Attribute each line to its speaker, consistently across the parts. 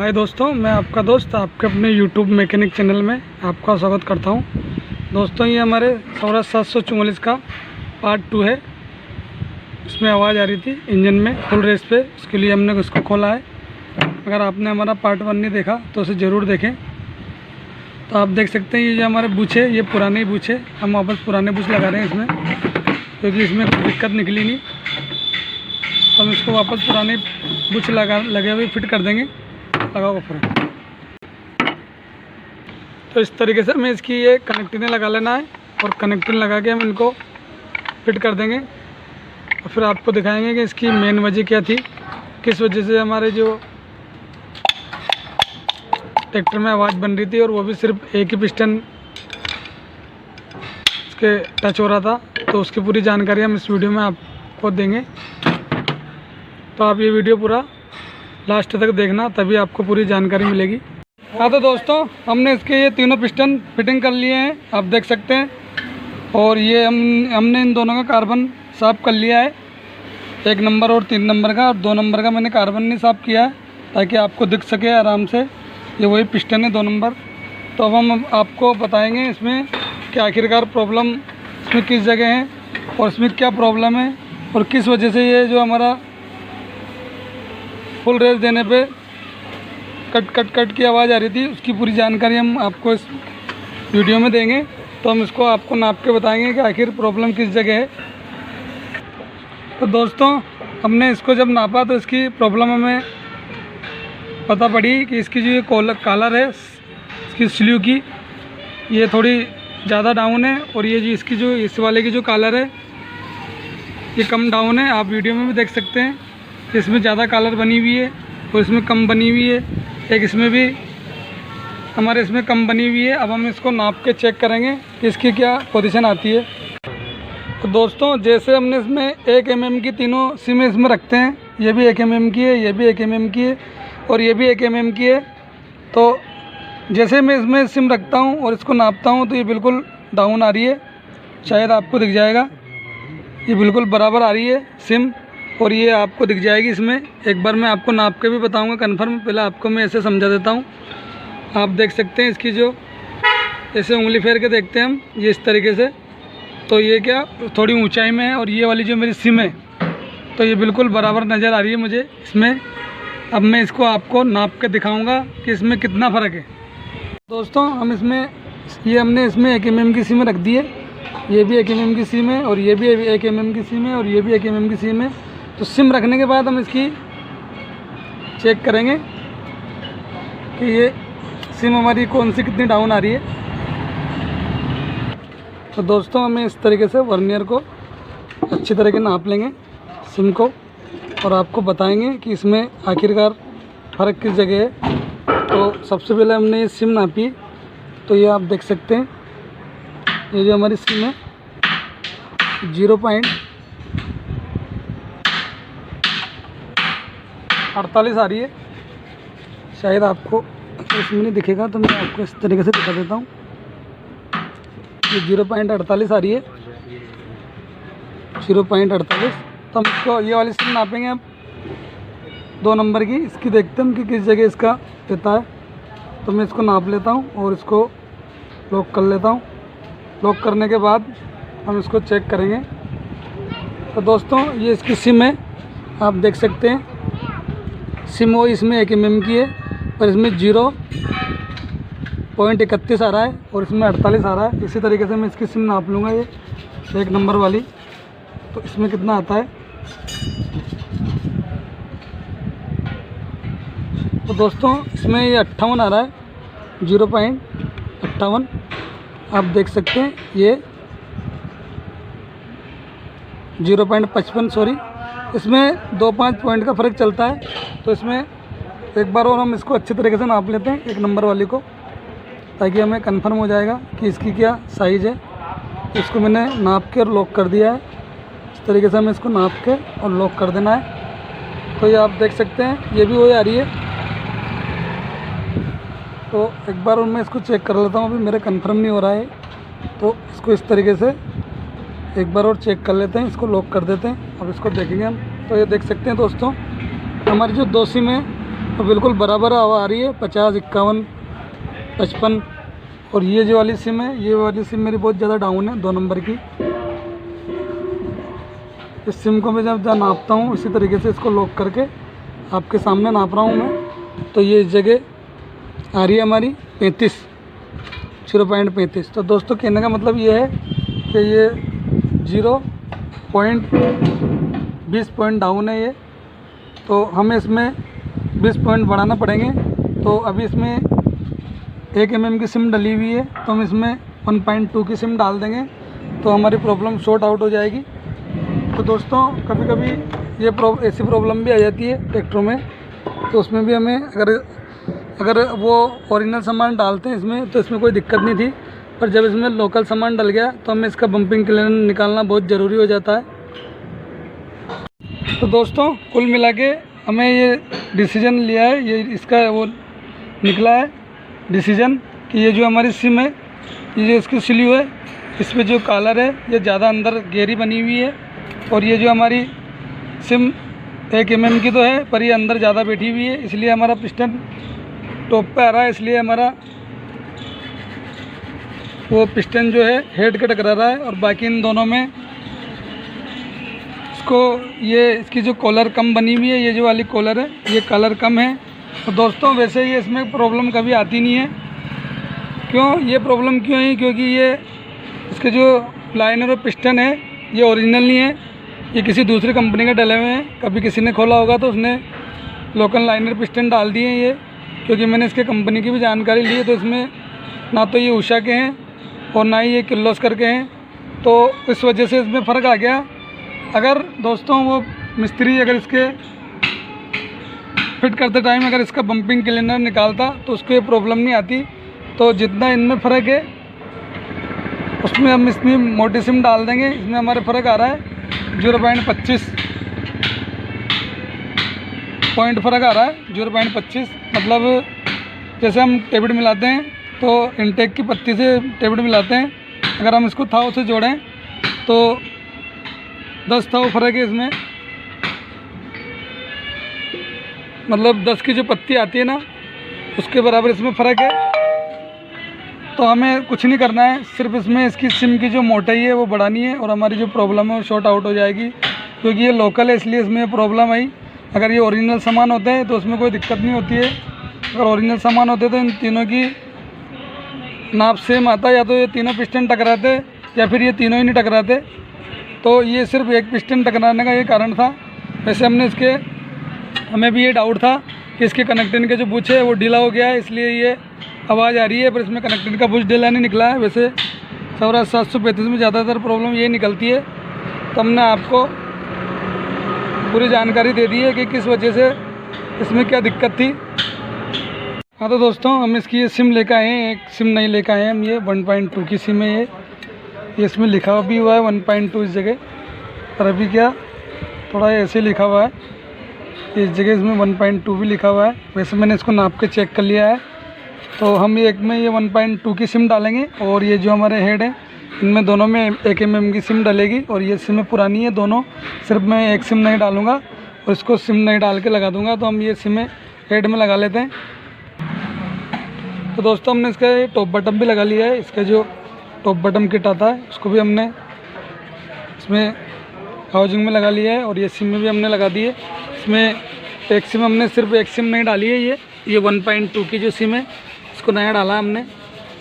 Speaker 1: हाय दोस्तों, मैं आपका दोस्त आपके अपने YouTube मैकेनिक चैनल में आपका स्वागत करता हूं। दोस्तों, ये हमारे सौरभ 744 का पार्ट 2 है। इसमें आवाज़ आ रही थी इंजन में फुल रेस पे, उसके लिए हमने उसको खोला है। अगर आपने हमारा पार्ट 1 नहीं देखा तो उसे ज़रूर देखें। तो आप देख सकते हैं ये जो हमारे बुश है, ये पुराने बुश है। हम वापस पुराने बुश लगा रहे हैं इसमें, क्योंकि इसमें कोई दिक्कत निकली नहीं। तो हम इसको वापस पुराने बुश लगे हुए फिट कर देंगे। लगाओ फिर। तो इस तरीके से हमें इसकी ये कनेक्टिंग लगा लेना है, और कनेक्टिंग लगा के हम इनको फिट कर देंगे। और फिर आपको दिखाएंगे कि इसकी मेन वजह क्या थी, किस वजह से हमारे जो ट्रैक्टर में आवाज़ बन रही थी, और वो भी सिर्फ एक ही पिस्टन इसके टच हो रहा था। तो उसकी पूरी जानकारी हम इस वीडियो में आपको देंगे। तो आप ये वीडियो पूरा लास्ट तक देखना, तभी आपको पूरी जानकारी मिलेगी। हाँ, तो दोस्तों, हमने इसके ये तीनों पिस्टन फिटिंग कर लिए हैं, आप देख सकते हैं। और ये हमने इन दोनों का कार्बन साफ़ कर लिया है, 1 नंबर और 3 नंबर का। और 2 नंबर का मैंने कार्बन नहीं साफ़ किया है, ताकि आपको दिख सके आराम से। ये वही पिस्टन है 2 नंबर। तो अब हम आपको बताएंगे इसमें कि आखिरकार प्रॉब्लम इसमें किस जगह है, और इसमें क्या प्रॉब्लम है, और किस वजह से ये जो हमारा फुल रेस देने पे कट की आवाज़ आ रही थी, उसकी पूरी जानकारी हम आपको इस वीडियो में देंगे। तो हम इसको आपको नाप के बताएंगे कि आखिर प्रॉब्लम किस जगह है। तो दोस्तों, हमने इसको जब नापा तो इसकी प्रॉब्लम हमें पता पड़ी कि इसकी जो ये कॉलर है इसकी स्ल्यू की, ये थोड़ी ज़्यादा डाउन है। और ये जो इसकी जो इस वाले की जो कॉलर है ये कम डाउन है। आप वीडियो में भी देख सकते हैं, इसमें ज़्यादा कॉलर बनी हुई है और इसमें कम बनी हुई है। एक इसमें भी हमारे इसमें कम बनी हुई है। अब हम इसको नाप के चेक करेंगे कि इसकी क्या पोजीशन आती है। तो दोस्तों, जैसे हमने इसमें 1 mm की तीनों सिम इसमें रखते हैं, ये भी 1 mm की है, ये भी 1 mm की है, और ये भी 1 mm की है। तो जैसे मैं इसमें सिम रखता हूँ और इसको नापता हूँ तो ये बिल्कुल डाउन आ रही है, शायद आपको दिख जाएगा। ये बिल्कुल बराबर आ रही है सिम, और ये आपको दिख जाएगी इसमें। एक बार मैं आपको नाप के भी बताऊंगा कन्फर्म, पहले आपको मैं ऐसे समझा देता हूँ। आप देख सकते हैं इसकी जो ऐसे उंगली फेर के देखते हैं हम, ये इस तरीके से। तो ये क्या थोड़ी ऊंचाई में है, और ये वाली जो मेरी सिम है तो ये बिल्कुल बराबर नज़र आ रही है मुझे इसमें। अब मैं इसको आपको नाप के दिखाऊँगा कि इसमें कितना फ़र्क है। दोस्तों, हम इसमें हमने इसमें 1 mm की सिम रख दी है, ये भी 1 mm की सिम है, और ये भी 1 mm की सिम है, और ये भी 1 mm की सिम है। तो सिम रखने के बाद हम इसकी चेक करेंगे कि ये सिम हमारी कौन सी कितनी डाउन आ रही है। तो दोस्तों, हमें इस तरीके से वर्नियर को अच्छी तरह के नाप लेंगे सिम को, और आपको बताएंगे कि इसमें आखिरकार फ़र्क किस जगह है। तो सबसे पहले हमने ये सिम नापी, तो ये आप देख सकते हैं, ये जो हमारी सिम है 0.48 आ रही है। शायद आपको इसमें नहीं दिखेगा, तो मैं आपको इस तरीके से दिखा देता हूँ। ये 0.48 आ रही है, 0.48। तो हम इसको ये वाली सिम नापेंगे अब 2 नंबर की। इसकी देखते हैं हम कि किस जगह इसका देता है। तो मैं इसको नाप लेता हूँ और इसको लॉक कर लेता हूँ। लॉक करने के बाद हम इसको चेक करेंगे। तो दोस्तों, ये इसकी सिम है, आप देख सकते हैं। सिम वो इसमें 1 mm की है, और इसमें 0.31 आ रहा है, और इसमें 48 आ रहा है। इसी तरीके से मैं इसकी सिम नाप लूँगा, ये 1 नंबर वाली। तो इसमें कितना आता है। तो दोस्तों, इसमें ये 58 आ रहा है, 0.58 आप देख सकते हैं। ये 0.55 सॉरी, इसमें 2-5 पॉइंट का फ़र्क चलता है। तो इसमें एक बार और हम इसको अच्छी तरीके से नाप लेते हैं 1 नंबर वाली को, ताकि हमें कंफर्म हो जाएगा कि इसकी क्या साइज़ है। इसको मैंने नाप के और लॉक कर दिया है। इस तरीके से हमें इसको नाप के और लॉक कर देना है। तो ये आप देख सकते हैं, ये भी वही आ रही है। तो एक बार और मैं इसको चेक कर लेता हूँ, अभी मेरे कंफर्म नहीं हो रहा है। तो इसको इस तरीके से एक बार और चेक कर लेते हैं, इसको लॉक कर देते हैं। अब इसको देखेंगे हम। तो ये देख सकते हैं दोस्तों, हमारी जो 2 सिम है तो बिल्कुल बराबर हवा आ रही है, 50, 51, 55। और ये जो वाली सिम है, ये वाली सिम मेरी बहुत ज़्यादा डाउन है, 2 नंबर की। इस सिम को मैं जब नापता हूँ इसी तरीके से इसको लॉक करके आपके सामने नाप रहा हूँ मैं। तो ये इस जगह आ रही है हमारी 35, 0.35। तो दोस्तों कहने का मतलब ये है कि ये 0.20 पॉइंट डाउन है ये। तो हमें इसमें 20 पॉइंट बढ़ाना पड़ेंगे। तो अभी इसमें 1 mm की सिम डली हुई है, तो हम इसमें 1.2 की सिम डाल देंगे तो हमारी प्रॉब्लम सॉर्ट आउट हो जाएगी। तो दोस्तों कभी कभी ये ऐसी प्रॉब्लम भी आ जाती है ट्रैक्टरों में, तो उसमें भी हमें अगर वो ओरिजिनल सामान डालते हैं इसमें तो इसमें कोई दिक्कत नहीं थी, पर जब इसमें लोकल सामान डल गया तो हमें इसका बम्पिंग क्लीनर निकालना बहुत ज़रूरी हो जाता है। तो दोस्तों कुल मिला के हमें ये डिसीजन लिया है, ये इसका वो निकला है डिसीजन कि ये जो हमारी सिम है, ये जो इसकी स्लीव है, इस पर जो कॉलर है ये ज़्यादा अंदर गहरी बनी हुई है। और ये जो हमारी सिम 1 mm की तो है, पर ये अंदर ज़्यादा बैठी हुई है, इसलिए हमारा पिस्टन टॉप पे आ रहा है, इसलिए हमारा वो पिस्टन जो है हेड के टकरा रहा है। और बाकी इन दोनों में इसको ये इसकी जो कॉलर कम बनी हुई है, ये जो वाली कॉलर है ये कॉलर कम है। तो दोस्तों वैसे ये इसमें प्रॉब्लम कभी आती नहीं है। क्यों ये प्रॉब्लम क्यों है? क्योंकि ये इसके जो लाइनर और पिस्टन है ये ओरिजिनल नहीं है, ये किसी दूसरी कंपनी के डले हुए हैं। कभी किसी ने खोला होगा तो उसने लोकल लाइनर पिस्टन डाल दिए हैं ये, क्योंकि मैंने इसके कंपनी की भी जानकारी ली है। तो इसमें ना तो ये उषा के हैं और ना ही ये किर्लोस्कर के हैं, तो इस वजह से इसमें फ़र्क आ गया। अगर दोस्तों वो मिस्त्री अगर इसके फिट करते टाइम अगर इसका बम्पिंग क्लीनर निकालता तो उसको ये प्रॉब्लम नहीं आती। तो जितना इनमें फ़र्क है उसमें हम इसमें मोटी सिम डाल देंगे, इसमें हमारे फ़र्क आ रहा है 0.25 पॉइंट फ़र्क आ रहा है। 0.25 मतलब जैसे हम टेबिट मिलाते हैं तो इनटेक की पत्ती से टेबिट मिलाते हैं, अगर हम इसको थाव से जोड़ें तो 10 थाव फ़र्क है इसमें। मतलब 10 की जो पत्ती आती है ना उसके बराबर इसमें फ़र्क है। तो हमें कुछ नहीं करना है, सिर्फ इसमें इसकी सिम की जो मोटाई है वो बढ़ानी है और हमारी जो प्रॉब्लम है वो शॉर्ट आउट हो जाएगी। क्योंकि ये लोकल है इसलिए इसमें प्रॉब्लम आई। अगर ये ओरिजिनल सामान होते हैं तो उसमें कोई दिक्कत नहीं होती है। अगर ओरिजिनल सामान होते तो इन तीनों की नाप सेम आता, या तो ये तीनों पिस्टन टकराते या फिर ये तीनों ही नहीं टकराते। तो ये सिर्फ एक पिस्टन टकराने का ये कारण था। वैसे हमें भी ये डाउट था कि इसके कनेक्टिंग के जो बुश है वो ढीला हो गया है, इसलिए ये आवाज़ आ रही है, पर इसमें कनेक्टिंग का बुश ढीला नहीं निकला है। वैसे स्वराज 735 में ज़्यादातर प्रॉब्लम ये निकलती है। तो हमने आपको पूरी जानकारी दे दी है कि किस वजह से इसमें क्या दिक्कत थी। हाँ तो दोस्तों हम इसकी ये सिम लेकर आए हैं, एक सिम नहीं लेकर आए हैं हम। ये 1.2 की सिम है ये इसमें लिखा भी हुआ है 1.2 इस जगह, पर अभी क्या थोड़ा ऐसे लिखा हुआ है, इस जगह इसमें 1.2 भी लिखा हुआ है। वैसे मैंने इसको नाप के चेक कर लिया है। तो हम ये 1.2 की सिम डालेंगे और ये जो हमारे हेड है इनमें दोनों में 1 mm की सिम डलेगी। और ये सिमें पुरानी है दोनों, सिर्फ मैं एक सिम नहीं डालूँगा और इसको सिम नहीं डाल के लगा दूँगा। तो हम ये सिमें हेड में लगा लेते हैं। तो दोस्तों हमने इसका ये टॉप बटन भी लगा लिया है। इसका जो टॉप बटन किट आता है उसको भी हमने इसमें हाउसिंग में लगा लिया है और ये सिम में भी हमने लगा दी है। इसमें एक सिम हमने सिर्फ एक सिम नहीं डाली है, ये 1.2 की जो सिम है इसको नया डाला हमने,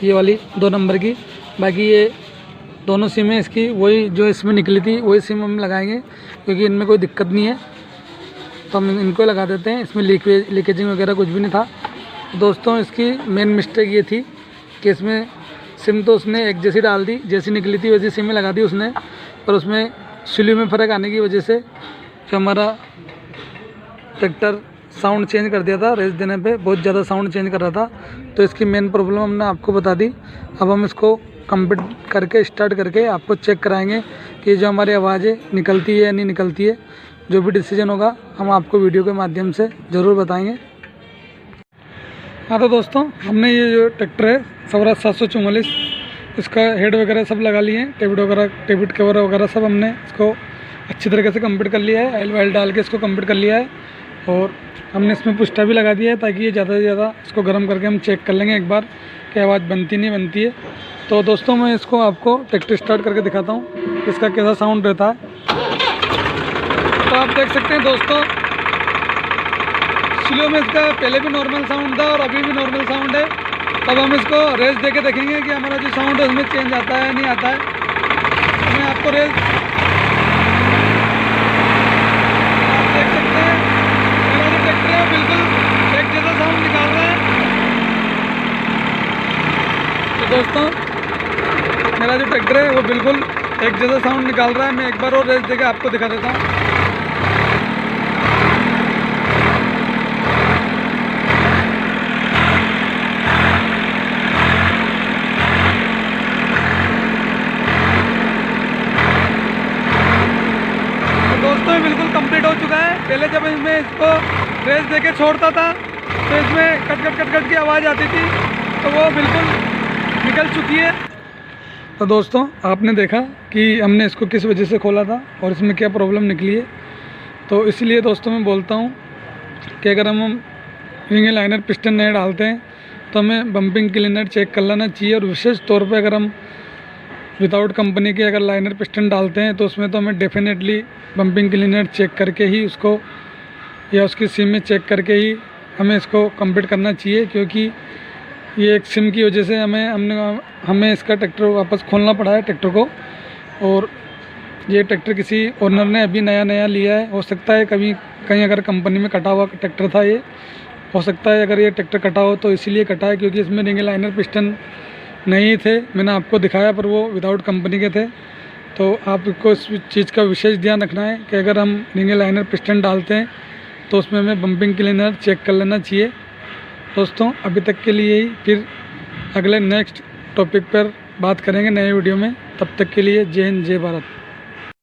Speaker 1: ये वाली 2 नंबर की। बाकी ये दोनों सिमें इसकी वही जो इसमें निकली थी वही सिम हम लगाएंगे, क्योंकि इनमें कोई दिक्कत नहीं है। तो हम इनको लगा देते हैं। इसमें लीकेजिंग वगैरह कुछ भी नहीं था। दोस्तों इसकी मेन मिस्टेक ये थी कि इसमें सिम तो उसने एक जैसी डाल दी, जैसी निकली थी वैसी सिम लगा दी उसने, पर उसमें स्लीव में फ़र्क आने की वजह से जो हमारा ट्रैक्टर साउंड चेंज कर दिया था, रेस देने पे बहुत ज़्यादा साउंड चेंज कर रहा था। तो इसकी मेन प्रॉब्लम हमने आपको बता दी। अब हम इसको कंप्लीट करके स्टार्ट करके आपको चेक कराएंगे कि जो हमारी आवाज़ें निकलती है या नहीं निकलती है। जो भी डिसीजन होगा हम आपको वीडियो के माध्यम से ज़रूर बताएंगे। हाँ तो दोस्तों हमने ये जो ट्रैक्टर है स्वराज 744 इसका हेड वगैरह सब लगा लिए हैं, टेबिट कवर वगैरह सब हमने इसको अच्छी तरीके से कंप्लीट कर लिया है। ऑयल वायल डाल के इसको कंप्लीट कर लिया है। और हमने इसमें पुस्टा भी लगा दिया है ताकि ये ज़्यादा से ज़्यादा इसको गर्म करके हम चेक कर लेंगे एक बार कि आवाज़ बनती नहीं बनती है। तो दोस्तों मैं इसको आपको ट्रैक्टर स्टार्ट करके दिखाता हूँ इसका कैसा साउंड रहता है। तो आप देख सकते हैं दोस्तों, स्लो में इसका पहले भी नॉर्मल साउंड था और अभी भी नॉर्मल साउंड है। अब हम इसको रेस दे के देखेंगे कि हमारा जो साउंड है उसमें चेंज आता है या नहीं आता है। तो मैं आपको रेस आप देख सकते हैं, मेरा जो ट्रैक्टर है वो बिल्कुल एक जैसा साउंड निकाल रहा है। तो दोस्तों मेरा जो ट्रैक्टर है वो बिल्कुल एक जैसा साउंड निकाल रहा है। मैं एक बार और रेस दे के आपको दिखा देता हूँ। दोस्तों बिल्कुल कंप्लीट हो चुका है। पहले जब इसमें इसको रेस देके छोड़ता था तो इसमें कट कट कट कट की आवाज़ आती थी, तो वो बिल्कुल निकल चुकी है। तो दोस्तों आपने देखा कि हमने इसको किस वजह से खोला था और इसमें क्या प्रॉब्लम निकली है। तो इसलिए दोस्तों मैं बोलता हूँ कि अगर हम रिंग लाइनर पिस्टन नए डालते हैं तो हमें बम्पिंग क्लीनर चेक कर लेना चाहिए। और विशेष तौर पर अगर हम विदाउट कंपनी के अगर लाइनर पिस्टन डालते हैं तो उसमें तो हमें डेफिनेटली बम्पिंग क्लीनर चेक करके ही उसको या उसकी सिम में चेक करके ही हमें इसको कंप्लीट करना चाहिए, क्योंकि ये एक सिम की वजह से हमें इसका ट्रैक्टर वापस खोलना पड़ा है ट्रैक्टर को। और ये ट्रैक्टर किसी ओनर ने अभी नया लिया है। हो सकता है कभी कहीं अगर कंपनी में कटा हुआ ट्रैक्टर था, ये हो सकता है अगर ये ट्रैक्टर कटा हो तो इसीलिए कटा है क्योंकि इसमें रिंग लाइनर पिस्टन नहीं थे। मैंने आपको दिखाया पर वो विदाउट कंपनी के थे। तो आपको इस चीज़ का विशेष ध्यान रखना है कि अगर हम रिंग लाइनर पिस्टन डालते हैं तो उसमें हमें बम्पिंग क्लीनर चेक कर लेना चाहिए। दोस्तों अभी तक के लिए ही, फिर अगले नेक्स्ट टॉपिक पर बात करेंगे नए वीडियो में। तब तक के लिए जय हिंद जय भारत।